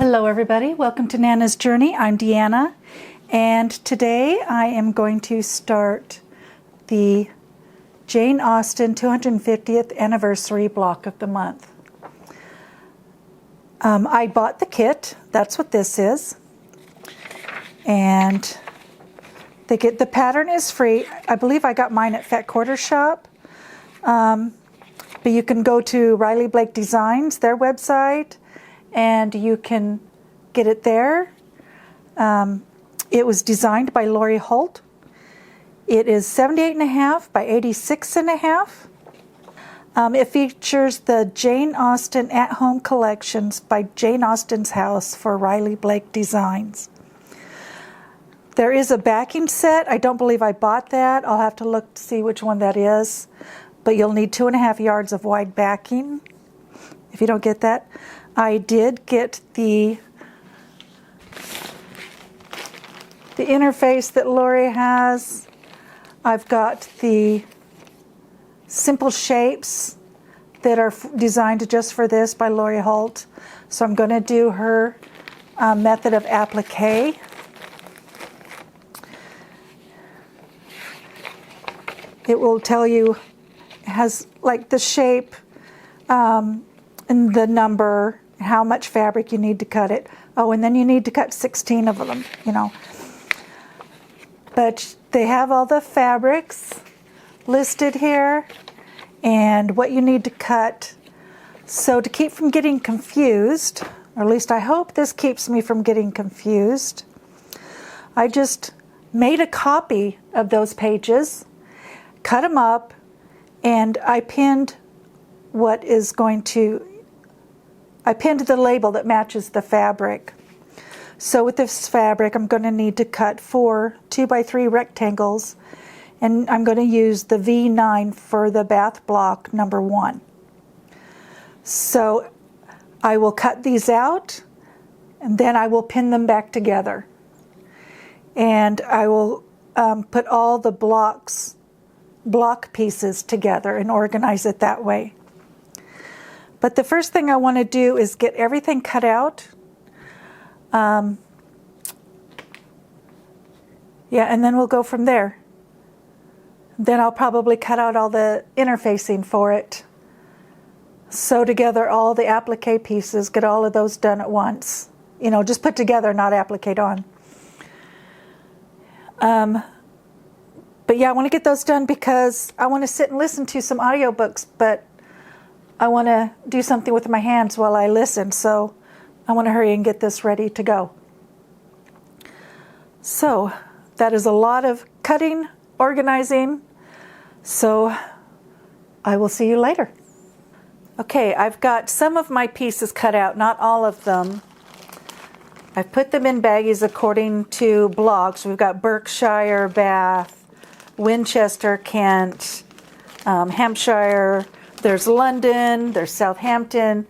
Hello everybody, welcome to Nana's Journey. I'm Deanna, and today I am going to start the Jane Austen 250th anniversary block of the month. I bought the kit, that's what this is, and the pattern is free. I believe I got mine at Fat Quarter Shop, but you can go to Riley Blake Designs, their website, and you can get it there. It was designed by Lori Holt. It is 78.5 by 86.5. It features the Jane Austen at-home collections by Jane Austen's House for Riley Blake Designs. There is a backing set. I don't believe I bought that. I'll have to look to see which one that is. But you'll need 2.5 yards of wide backing if you don't get that. I did get the interface that Lori has. I've got the simple shapes that are designed just for this by Lori Holt. So I'm going to do her method of applique. It will tell you, it has like the shape and the number, how much fabric you need to cut it. Oh, and then you need to cut 16 of them, you know. But they have all the fabrics listed here and what you need to cut. So to keep from getting confused, or at least I hope this keeps me from getting confused, I just made a copy of those pages, cut them up, and I pinned I pinned the label that matches the fabric. So with this fabric, I'm going to need to cut 4 2x3 rectangles, and I'm going to use the V9 for the bath block number 1. So I will cut these out, and then I will pin them back together. And I will put all the block pieces together and organize it that way. But the first thing I want to do is get everything cut out. And then we'll go from there. Then I'll probably cut out all the interfacing for it. Sew together all the applique pieces, get all of those done at once. You know, just put together, not appliqued on. But yeah, I want to get those done because I want to sit and listen to some audiobooks, but I want to do something with my hands while I listen, so I want to hurry and get this ready to go. So that is a lot of cutting, organizing, so I will see you later. Okay, I've got some of my pieces cut out, not all of them. I've put them in baggies according to blocks. We've got Berkshire, Bath, Winchester, Kent, Hampshire, there's London, there's Southampton.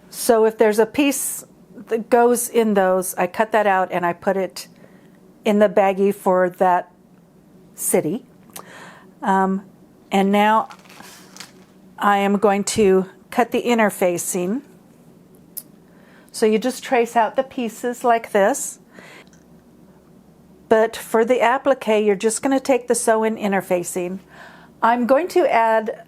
So if there's a piece that goes in those, I cut that out and I put it in the baggie for that city. And now I am going to cut the interfacing. So you just trace out the pieces like this. But for the applique, you're just going to take the sew-in interfacing. I'm going to add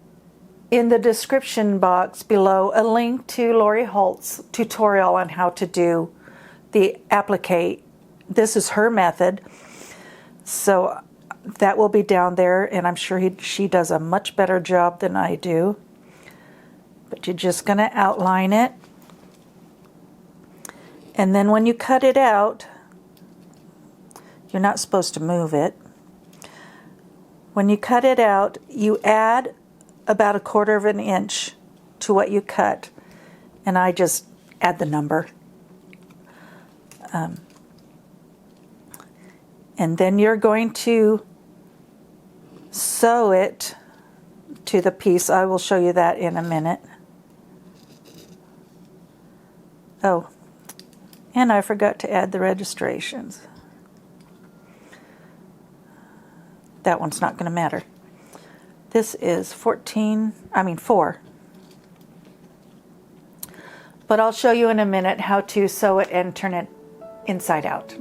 in the description box below a link to Lori Holt's tutorial on how to do the applique. This is her method, so that will be down there, and I'm sure she does a much better job than I do. But you're just going to outline it, and then when you cut it out, you're not supposed to move it. When you cut it out, you add about 1/4 of an inch to what you cut, and I just add the number. And then you're going to sew it to the piece. I will show you that in a minute. Oh, and I forgot to add the registrations. That one's not going to matter. This is 4. but I'll show you in a minute how to sew it and turn it inside out.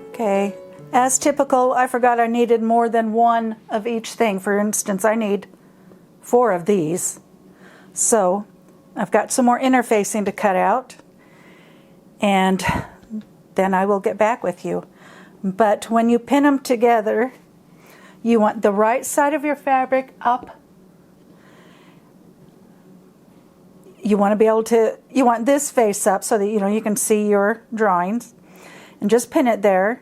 Okay, as typical, I forgot I needed more than one of each thing. For instance, I need 4 of these. So I've got some more interfacing to cut out, and then I will get back with you. But when you pin them together, you want the right side of your fabric up. You want to be able to, you want this face up so that you can see your drawings, and just pin it there.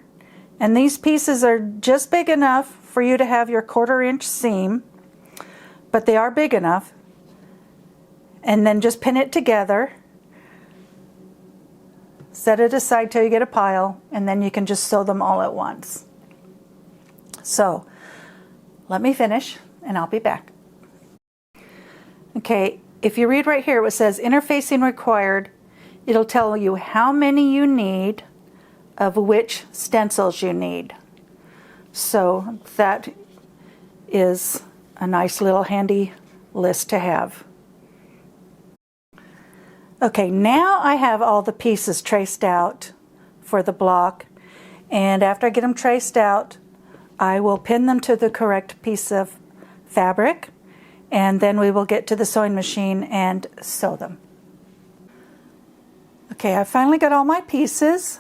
And these pieces are just big enough for you to have your 1/4 inch seam, but they are big enough. And then just pin it together. Set it aside till you get a pile, and then you can just sew them all at once. So let me finish and I'll be back. Okay, if you read right here, it says interfacing required. It'll tell you how many you need of which stencils you need. So that is a nice little handy list to have. Okay, now I have all the pieces traced out for the block, and after I get them traced out, I will pin them to the correct piece of fabric, and then we will get to the sewing machine and sew them. Okay, I finally got all my pieces,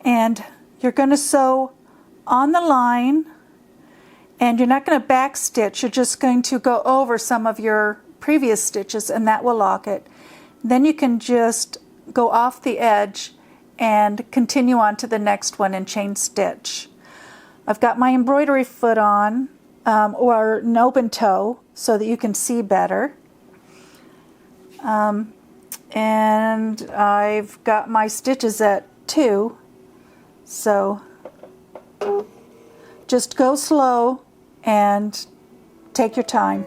and you're going to sew on the line, and you're not going to back stitch, you're just going to go over some of your previous stitches, and that will lock it. Then you can just go off the edge and continue on to the next one and chain stitch. I've got my embroidery foot on, or an open toe, so that you can see better. And I've got my stitches at 2, so just go slow and take your time.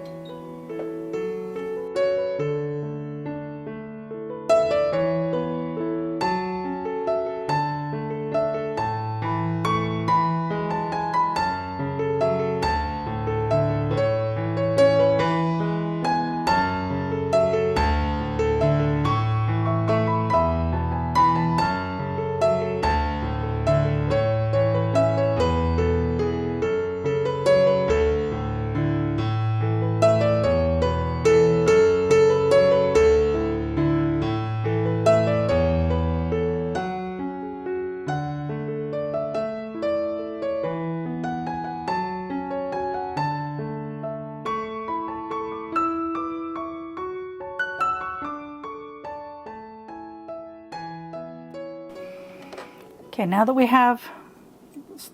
Okay, now that we have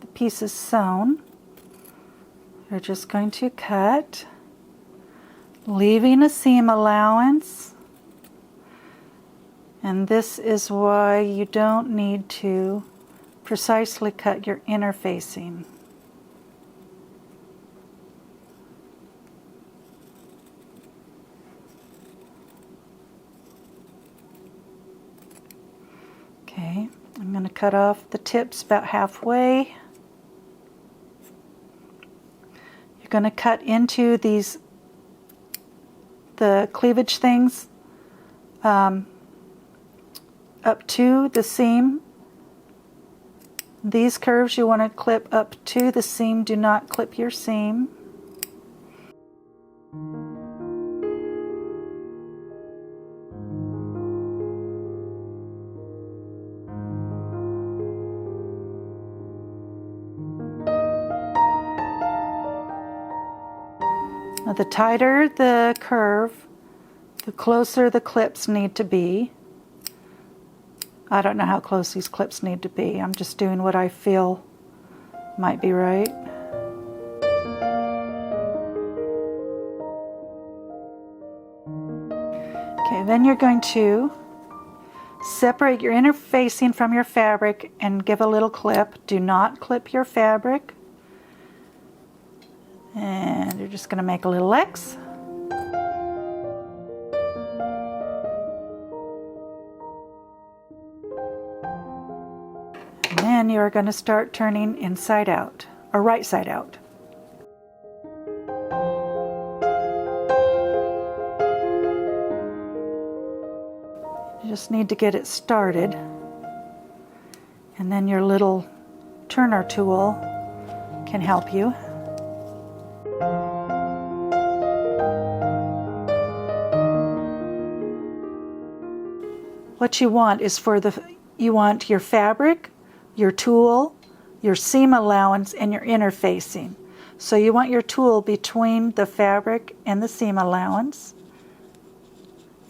the pieces sewn, we're just going to cut, leaving a seam allowance. And this is why you don't need to precisely cut your interfacing. Okay. I'm going to cut off the tips about halfway. You're going to cut into the cleavage things up to the seam. These curves you want to clip up to the seam. Do not clip your seam. Now, the tighter the curve, the closer the clips need to be. I don't know how close these clips need to be. I'm just doing what I feel might be right. Okay, then you're going to separate your interfacing from your fabric and give a little clip. Do not clip your fabric. And you're just going to make a little X. then you're going to start turning inside out, or right side out. You just need to get it started, and then your little turner tool can help you. What you want is you want your fabric, your tool, your seam allowance, and your interfacing. So you want your tool between the fabric and the seam allowance,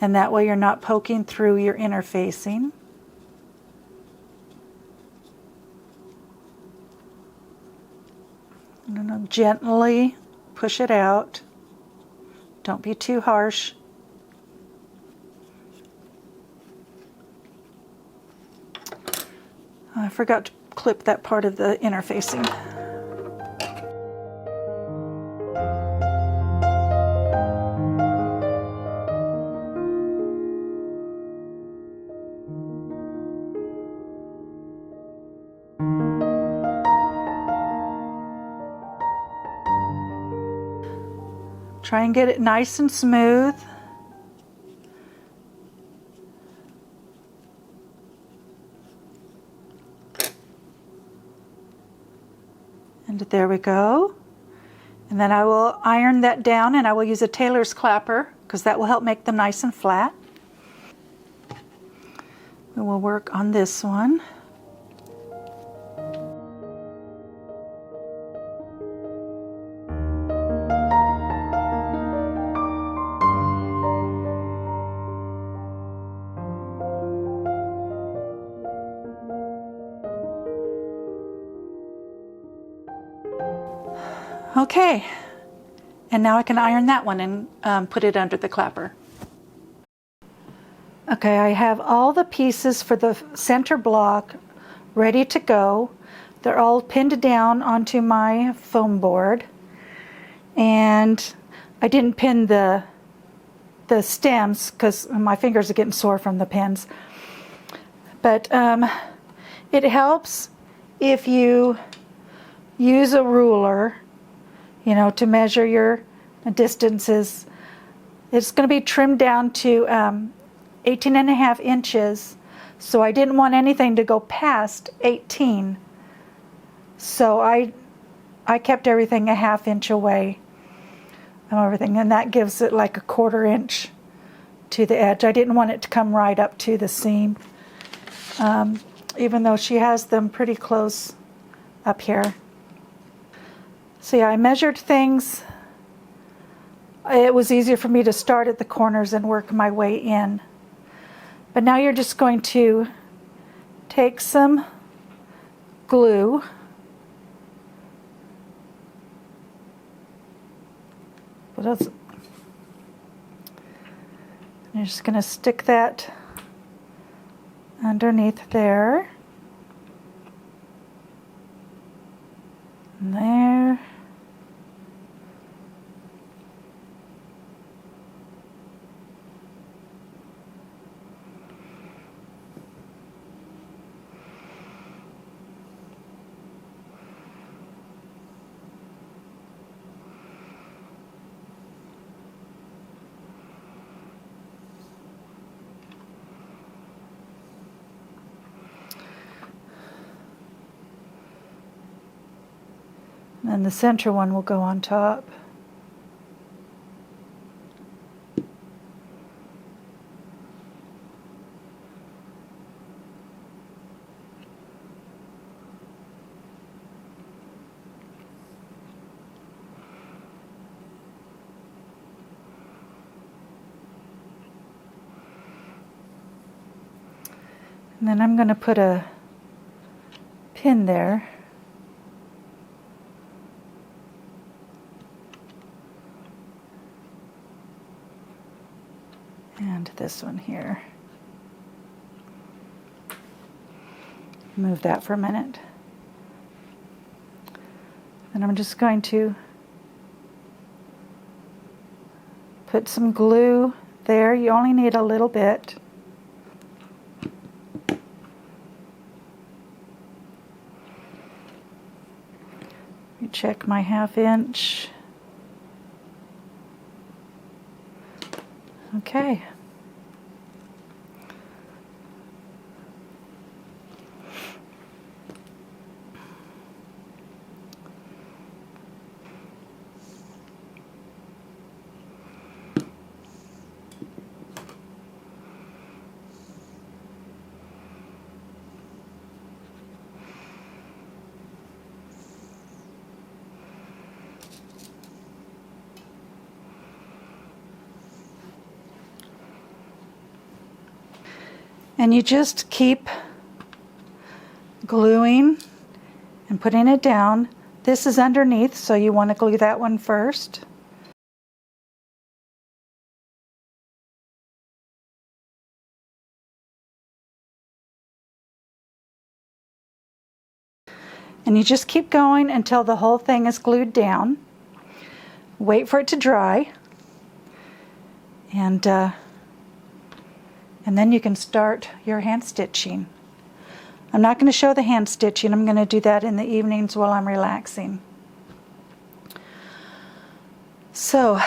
and that way you're not poking through your interfacing. And gently push it out. Don't be too harsh. I forgot to clip that part of the interfacing. Try and get it nice and smooth. And there we go. And then I will iron that down, and I will use a tailor's clapper because that will help make them nice and flat. We will work on this one. Okay, and now I can iron that one and put it under the clapper. Okay, I have all the pieces for the center block ready to go. They're all pinned down onto my foam board, and I didn't pin the stems because my fingers are getting sore from the pins. But it helps if you use a ruler, you know, to measure your distances. It's going to be trimmed down to 18.5 inches, so I didn't want anything to go past 18. So I kept everything a half inch away from everything, and that gives it like a 1/4 inch to the edge. I didn't want it to come right up to the seam, even though she has them pretty close up here. So yeah, I measured things. It was easier for me to start at the corners and work my way in. But now you're just going to take some glue. What else? You're just going to stick that underneath there. And there. And the center one will go on top. And then I'm going to put a pin there. And this one here. Move that for a minute. And I'm just going to put some glue there. You only need a little bit. check my 1/2 inch. Okay. And you just keep gluing and putting it down. This is underneath, so you want to glue that one first. And you just keep going until the whole thing is glued down. Wait for it to dry. And then you can start your hand stitching. I'm not going to show the hand stitching. I'm going to do that in the evenings while I'm relaxing. So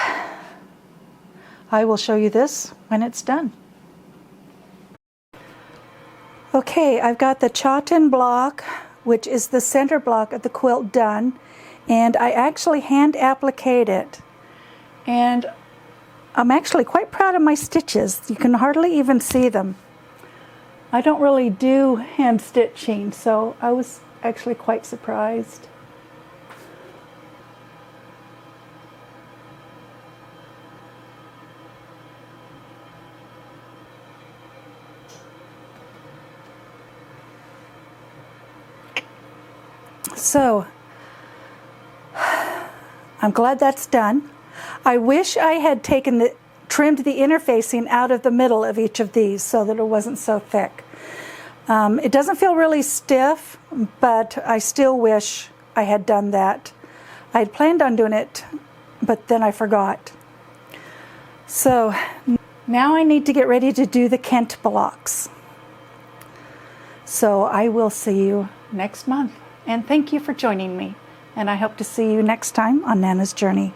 I will show you this when it's done. Okay, I've got the Chawton block, which is the center block of the quilt, done, and I actually hand appliqued it. And I'm actually quite proud of my stitches. You can hardly even see them. I don't really do hand stitching, so I was actually quite surprised. So I'm glad that's done. I wish I had trimmed the interfacing out of the middle of each of these so that it wasn't so thick. It doesn't feel really stiff, but I still wish I had done that. I had planned on doing it, but then I forgot. So now I need to get ready to do the Kent blocks. So I will see you next month. And thank you for joining me. And I hope to see you next time on Nana's Journey.